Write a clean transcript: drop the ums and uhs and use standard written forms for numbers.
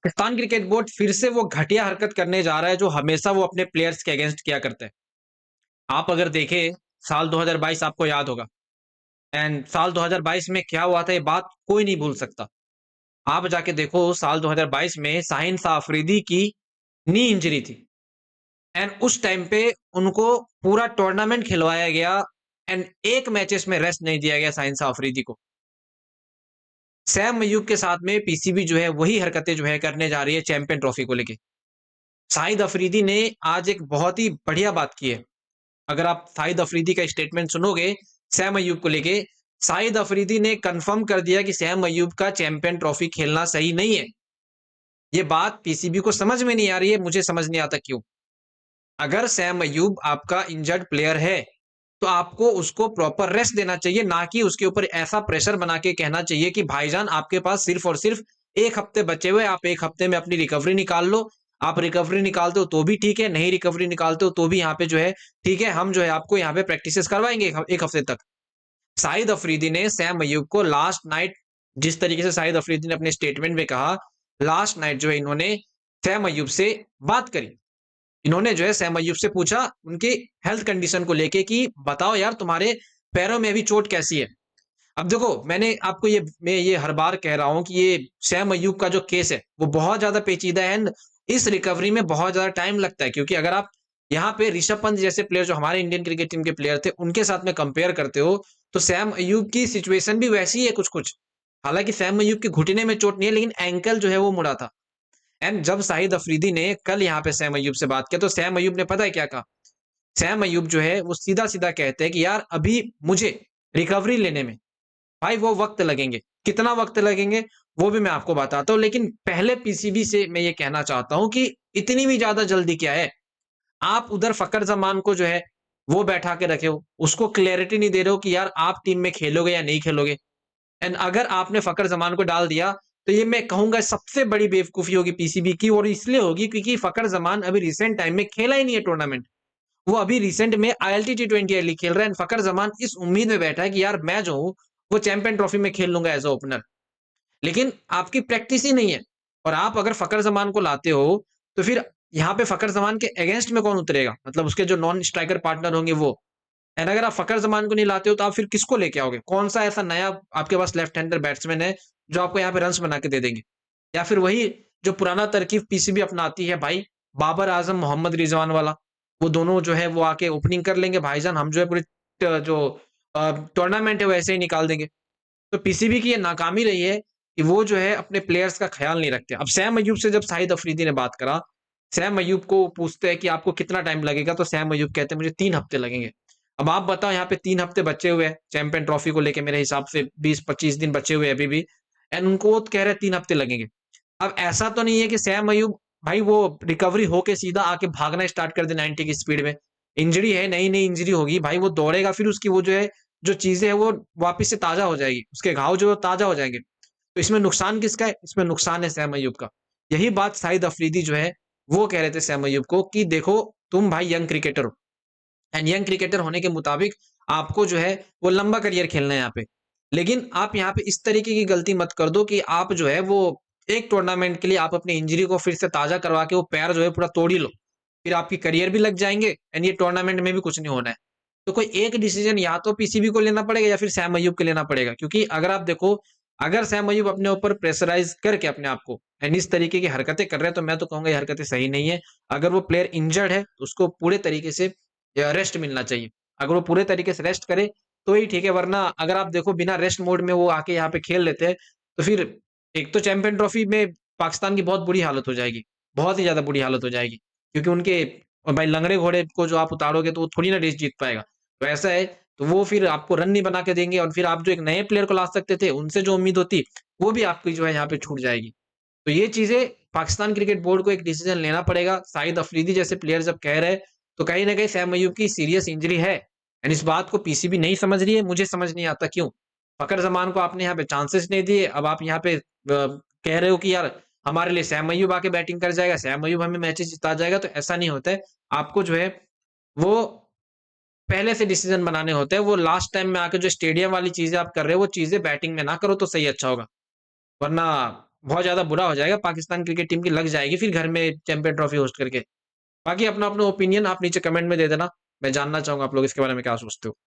Pakistan cricket board फिर से वो घटिया हरकत करने जा रहा है जो हमेशा वो अपने प्लेयर्स के अगेंस्ट किया करता है। आप अगर देखें साल 2022 आपको याद होगा एंड साल 2022 में क्या हुआ था ये बात कोई नहीं भूल सकता। आप जाके देखो साल 2022 में शाहीन शाह अफरीदी की नी इंजरी थी एंड उस टाइम पे उनको पूरा टूर्नामेंट खिलवाया गया एंड एक मैचेस में रेस्ट नहीं दिया गया शाहीन शाह अफरीदी को। सैम अयूब के साथ में पीसीबी जो है वही हरकतें जो है करने जा रही है चैंपियन ट्रॉफी को लेके। शाहिद अफरीदी ने आज एक बहुत ही बढ़िया बात की है। अगर आप शाहिद अफरीदी का स्टेटमेंट सुनोगे सैम अयूब को लेके, शाहिद अफरीदी ने कंफर्म कर दिया कि सैम अयूब का चैंपियन ट्रॉफी खेलना सही नहीं है। ये बात पीसीबी को समझ में नहीं आ रही है, मुझे समझ नहीं आता क्यों। अगर सैम अयूब आपका इंजर्ड प्लेयर है तो आपको उसको प्रॉपर रेस्ट देना चाहिए, ना कि उसके ऊपर ऐसा प्रेशर बना के कहना चाहिए कि भाईजान आपके पास सिर्फ और सिर्फ एक हफ्ते बचे हुए, आप एक हफ्ते में अपनी रिकवरी निकाल लो। आप रिकवरी निकालते हो तो भी ठीक है, नहीं रिकवरी निकालते हो तो भी यहाँ पे जो है ठीक है, हम जो है आपको यहाँ पे प्रैक्टिसेस करवाएंगे एक हफ्ते तक। शाहिद अफरीदी ने सैम अयूब को लास्ट नाइट, जिस तरीके से शाहिद अफरीदी ने अपने स्टेटमेंट में कहा, लास्ट नाइट जो है इन्होंने सैम अयूब से बात करी। इन्होंने जो है सैम अयूब से पूछा उनके हेल्थ कंडीशन को लेके कि बताओ यार तुम्हारे पैरों में अभी चोट कैसी है। अब देखो मैंने आपको मैं ये हर बार कह रहा हूं कि ये सैम अयूब का जो केस है वो बहुत ज्यादा पेचीदा है एंड इस रिकवरी में बहुत ज्यादा टाइम लगता है, क्योंकि अगर आप यहाँ पे ऋषभ पंत जैसे प्लेयर जो हमारे इंडियन क्रिकेट टीम के प्लेयर थे उनके साथ में कंपेयर करते हो तो सैम अयूब की सिचुएशन भी वैसी है कुछ कुछ। हालांकि सैम अयूब के घुटने में चोट नहीं है लेकिन एंकल जो है वो मुड़ा था। एंड जब शाहिद अफरीदी ने कल यहाँ पे सैम अयूब से बात किया तो सैम अयूब ने पता है क्या कहा। सैम अयूब जो है वो सीधा सीधा कहते हैं कि यार अभी मुझे रिकवरी लेने में भाई वो वक्त लगेंगे, कितना वक्त लगेंगे वो भी मैं आपको बताता हूँ, लेकिन पहले पीसीबी से मैं ये कहना चाहता हूँ कि इतनी भी ज्यादा जल्दी क्या है। आप उधर फकर जमान को जो है वो बैठा के रखे हो, उसको क्लैरिटी नहीं दे रहे हो कि यार आप टीम में खेलोगे या नहीं खेलोगे। एंड अगर आपने फकर जमान को डाल दिया तो ये मैं कहूंगा सबसे बड़ी बेवकूफी होगी पीसीबी की, और इसलिए होगी क्योंकि फकर जमान अभी रिसेंट टाइम में खेला ही नहीं है टूर्नामेंट। वो अभी रिसेंट में आईएलटी T20 लीग खेल रहा है। फकर जमान इस उम्मीद में बैठा है कि यार मैं जो हूं वो चैंपियन ट्रॉफी में खेल लूंगा एज ओपनर, लेकिन आपकी प्रैक्टिस ही नहीं है। और आप अगर फकर जमान को लाते हो तो फिर यहाँ पे फकर जमान के अगेंस्ट में कौन उतरेगा, मतलब उसके जो नॉन स्ट्राइकर पार्टनर होंगे वो। एंड अगर आप फकर जमान को नहीं लाते हो तो आप फिर किसको लेके आओगे, कौन सा ऐसा नया आपके पास लेफ्ट हैंडर बैट्समैन है जो आपको यहाँ पे रन बना के दे देंगे। या फिर वही जो पुराना तरकीब पीसीबी अपनाती है भाई, बाबर आजम मोहम्मद रिजवान वाला, वो दोनों जो है वो आके ओपनिंग कर लेंगे भाईजान, हम जो है पूरी जो टूर्नामेंट है वैसे ही निकाल देंगे। तो पीसीबी की ये नाकामी रही है कि वो जो है अपने प्लेयर्स का ख्याल नहीं रखते। अब सैम अयूब से जब शाहिद अफरीदी ने बात करा, सैम अयूब को पूछते हैं कि आपको कितना टाइम लगेगा, तो सैम अयूब कहते हैं मुझे 3 हफ्ते लगेंगे। अब आप बताओ यहाँ पे 3 हफ्ते बचे हुए हैं चैंपियन ट्रॉफी को लेके, मेरे हिसाब से 20-25 दिन बचे हुए अभी भी, एंड उनको वो कह रहे हैं 3 हफ्ते लगेंगे। अब ऐसा तो नहीं है कि सैम अयूब भाई वो रिकवरी होके सीधा आके भागना स्टार्ट कर दे 90 की स्पीड में। इंजरी है, नई नई इंजरी होगी भाई, वो दौड़ेगा फिर उसकी वो जो है जो चीजें है वो वापस से ताजा हो जाएगी, उसके घाव जो है ताजा हो जाएंगे। तो इसमें नुकसान किसका है, इसमें नुकसान है सैम अयूब का। यही बात शाहिद अफरीदी जो है वो कह रहे थे सैम अयूब को कि देखो तुम भाई यंग क्रिकेटर हो एंड यंग क्रिकेटर होने के मुताबिक आपको जो है वो लंबा करियर खेलना है यहाँ पे, लेकिन आप यहाँ पे इस तरीके की गलती मत कर दो कि आप जो है वो एक टूर्नामेंट के लिए आप अपनी इंजरी को फिर से ताजा करवा के वो पैर जो है पूरा तोड़ ही लो, फिर आपकी करियर भी लग जाएंगे एंड ये टूर्नामेंट में भी कुछ नहीं होना है। तो कोई एक डिसीजन या तो पीसीबी को लेना पड़ेगा या फिर सैम अयूब को लेना पड़ेगा, क्योंकि अगर आप देखो अगर सैम अयूब अपने ऊपर प्रेशराइज करके अपने आप को एंड इस तरीके की हरकतें कर रहे हैं तो मैं तो कहूंगा ये हरकतें सही नहीं है। अगर वो प्लेयर इंजर्ड है तो उसको पूरे तरीके से रेस्ट मिलना चाहिए। अगर वो पूरे तरीके से रेस्ट करे तो ही ठीक है, वरना अगर आप देखो बिना रेस्ट मोड में वो आके यहाँ पे खेल लेते हैं तो फिर एक तो चैंपियन ट्रॉफी में पाकिस्तान की बहुत बुरी हालत हो जाएगी, बहुत ही ज्यादा बुरी हालत हो जाएगी, क्योंकि उनके भाई लंगड़े घोड़े को जो आप उतारोगे तो वो थोड़ी ना रेस जीत पाएगा। तो ऐसा है, तो वो फिर आपको रन नहीं बना के देंगे और फिर आप जो एक नए प्लेयर को ला सकते थे उनसे जो उम्मीद होती वो भी आपकी जो है यहाँ पे छूट जाएगी। तो ये चीजें पाकिस्तान क्रिकेट बोर्ड को एक डिसीजन लेना पड़ेगा। शाहिद अफरीदी जैसे प्लेयर जब कह रहे हैं तो कहीं ना कहीं सैम अयूब की सीरियस इंजरी है एंड इस बात को पीसीबी नहीं समझ रही है, मुझे समझ नहीं आता क्यों। फकर जमान को आपने यहाँ पे चांसेस नहीं दिए, अब आप यहाँ पे कह रहे हो कि यार हमारे लिए सैम अयूब आके बैटिंग कर जाएगा, सैम अयूब हमें मैचेस जिता जाएगा, तो ऐसा नहीं होता है। आपको जो है वो पहले से डिसीजन बनाने होते हैं, वो लास्ट टाइम में आके जो स्टेडियम वाली चीजें आप कर रहे हो वो चीजें बैटिंग में ना करो तो सही अच्छा होगा, वरना बहुत ज़्यादा बुरा हो जाएगा, पाकिस्तान क्रिकेट टीम की लग जाएगी फिर घर में चैंपियन ट्रॉफी होस्ट करके। बाकी अपना-अपना ओपिनियन आप नीचे कमेंट में दे देना। मैं जानना चाहूँगा आप लोग इसके बारे में क्या सोचते हो?